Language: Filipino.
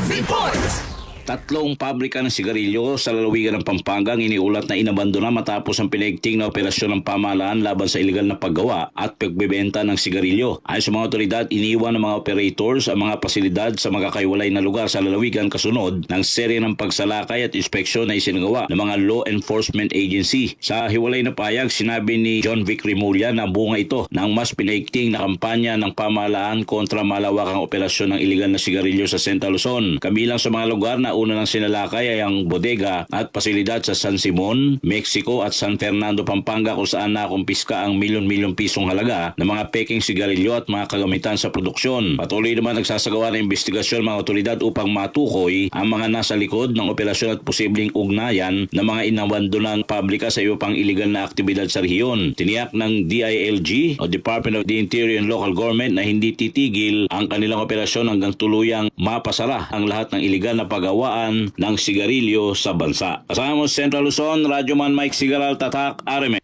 Report! Tatlong pabrika ng sigarilyo sa lalawigan ng Pampanga ang iniulat na inabandona matapos ang pinaigting na operasyon ng pamahalaan laban sa iligal na paggawa at pagbebenta ng sigarilyo. Ayon sa mga otoridad, iniwan ng mga operators ang mga pasilidad sa magkakaiwalay na lugar sa lalawigan kasunod ng serye ng pagsalakay at inspeksyon na isinagawa ng mga law enforcement agency. Sa hiwalay na payag, sinabi ni John Vic Remulla na bunga ito ng mas pinaigting na kampanya ng pamahalaan kontra malawakang operasyon ng iligal na sigarilyo sa Central Luzon. Kabilang sa mga lugar na una ng sinalakay ay ang bodega at pasilidad sa San Simon, Mexico at San Fernando, Pampanga kung saan nakumpiska ang milyon-milyong pisong halaga ng mga peking sigarilyo at mga kagamitan sa produksyon. Patuloy naman nagsasagawa ng investigasyon mga otoridad upang matukoy ang mga nasa likod ng operasyon at posibleng ugnayan ng mga inabandonang pabrika sa iba pang iligal na aktibidad sa rehiyon. Tiniyak ng DILG o Department of the Interior and Local Government na hindi titigil ang kanilang operasyon hanggang tuluyang mapasara ang lahat ng iligal na paggawa ng sigarilyo sa bansa. Kasama mo Central Luzon, Radyoman Mike Sigaral, Tatak, RMN.